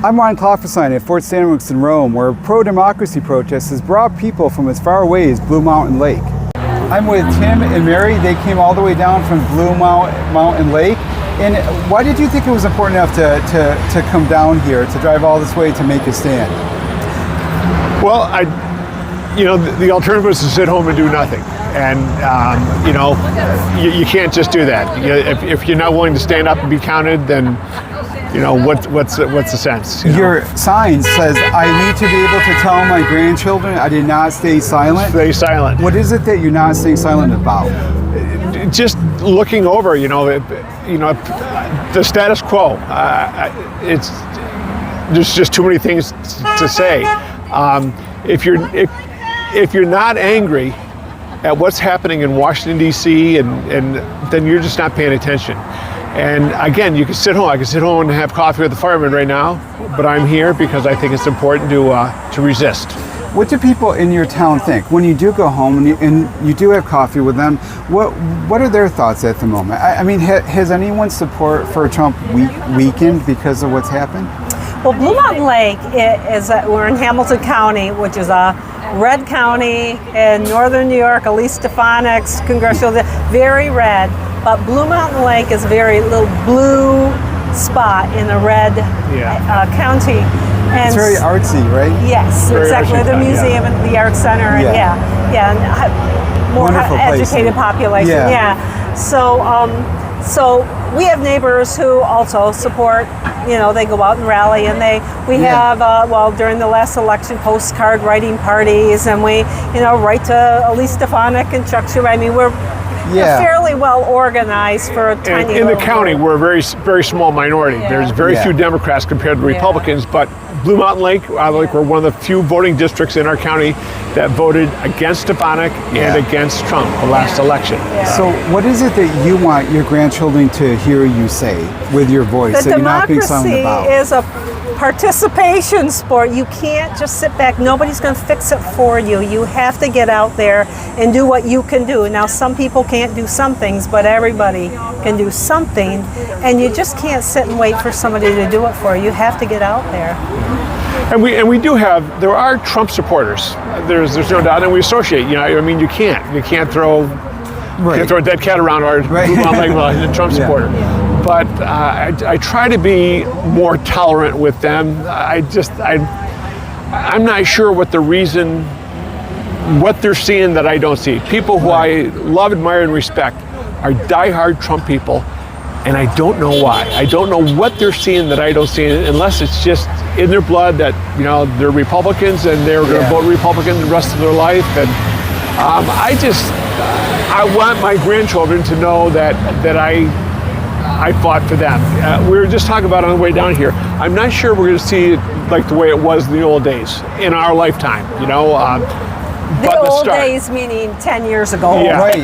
I'm Klopfanstein at Fort St. Louis in Rome, where a pro-democracy protest has brought people from as far away as Blue Mountain Lake. I'm with Tim and Mary. They came all the way down from Blue Mountain Lake. And why did you think it was important enough to come down here, to drive all this way to make a stand? Well, the alternative is to sit home and do nothing. And, you can't just do that. If you're not willing to stand up and be counted, then, what's the sense? Your sign says, I need to be able to tell my grandchildren I did not stay silent. Stay silent. What is it that you're not staying silent about? Just looking over, the status quo. There's just too many things to say. If you're not angry at what's happening in Washington, D.C., and then you're just not paying attention. And again, you can sit home. I can sit home and have coffee with the firemen right now, but I'm here because I think it's important to resist. What do people in your town think when you do go home and you do have coffee with them? What are their thoughts at the moment? I mean, has anyone's support for Trump weakened because of what's happened? Well, Blue Mountain Lake we're in Hamilton County, which is a red county in northern New York. Elise Stefanik's congressional, very red. But Blue Mountain Lake is a very little blue spot in the red county. And it's very artsy, right? Yes, very exactly. artsy The museum and the art center, and and more educated population. Yeah. So we have neighbors who also support. They go out and rally, and we have during the last election, postcard writing parties, and we write to Elise Stefanik and Chuck Schumer. I mean, we're fairly well organized for a tiny. In the county, we're a very, very small minority. There's very few Democrats compared to Republicans, but Blue Mountain Lake, we're one of the few voting districts in our county that voted against Stefanik and against Trump the last election. So what is it that you want your grandchildren to hear you say with your voice that you're not being silent about? Democracy is a participation sport. You can't just sit back. Nobody's going to fix it for you. You have to get out there and do what you can do. Now, some people can't do some things, but everybody can do something, and you just can't sit and wait for somebody to do it for you. You have to get out there. And there are Trump supporters. There's no doubt, and we associate. You can't throw a dead cat around our Blue Mountain Lake Trump supporter. But I try to be more tolerant with them. I'm not sure what they're seeing that I don't see. People who I love, admire, and respect are diehard Trump people, and I don't know why. I don't know what they're seeing that I don't see, unless it's just in their blood that they're Republicans and they're going to vote Republican the rest of their life. And I want my grandchildren to know that I fought for them. We were just talking about on the way down here. I'm not sure we're going to see it like the way it was in the old days in our lifetime. The old days meaning 10 years ago. Yeah. Right.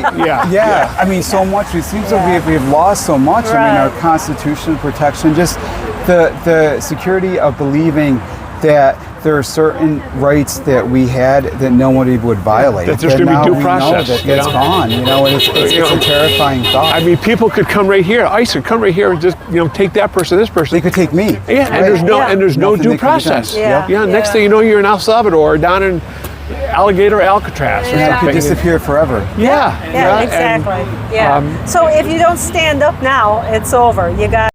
Yeah. I mean, so much. It seems like we've lost so much. Right. I mean, our constitutional protection, just the security of believing that there are certain rights that we had that nobody would violate. That there's going to be due process. That's gone. And it's a terrifying thought. I mean, people could come right here. ICE could come right here and just take that person, this person. They could take me. Yeah, and there's no due process. Next thing you know, you're in El Salvador or down in Alligator Alcatraz or And I something. could disappear forever. Yeah, exactly. So if you don't stand up now, it's over. You got.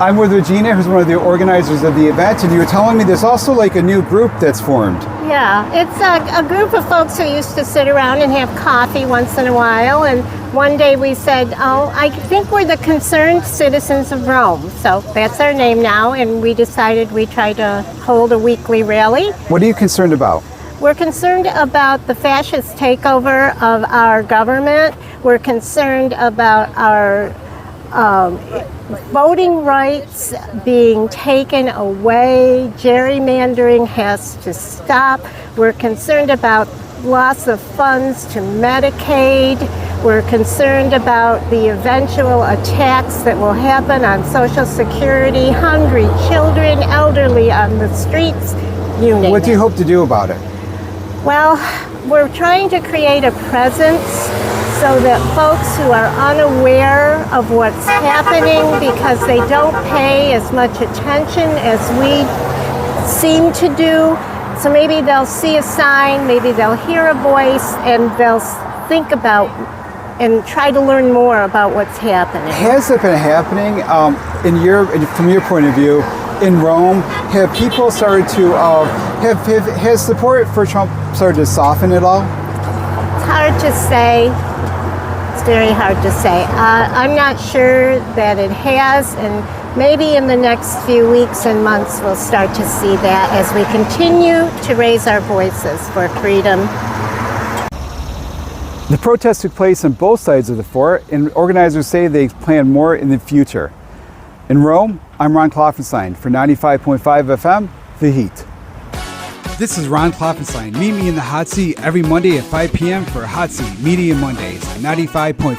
I'm with Regina, who's one of the organizers of the event, and you were telling me there's also like a new group that's formed. Yeah, it's a group of folks who used to sit around and have coffee once in a while, and one day we said, I think we're the Concerned Citizens of Rome. So that's our name now, and we decided we'd try to hold a weekly rally. What are you concerned about? We're concerned about the fascist takeover of our government. We're concerned about our voting rights being taken away. Gerrymandering has to stop. We're concerned about loss of funds to Medicaid. We're concerned about the eventual attacks that will happen on Social Security, hungry children, elderly on the streets, you name it. What do you hope to do about it? Well, we're trying to create a presence so that folks who are unaware of what's happening because they don't pay as much attention as we seem to do. So maybe they'll see a sign, maybe they'll hear a voice, and they'll think about and try to learn more about what's happening. Has it been happening from your point of view in Rome? Have people started to has support for Trump started to soften at all? It's hard to say. It's very hard to say. I'm not sure that it has, and maybe in the next few weeks and months we'll start to see that as we continue to raise our voices for freedom. The protest took place on both sides of the fort, and organizers say they plan more in the future. In Rome, I'm Ron Klopfanstein for 95.5 FM, The Heat. This is Ron Klopfanstein. Meet me in the hot seat every Monday at 5 p.m. for Hot Seat Media Mondays on 95.5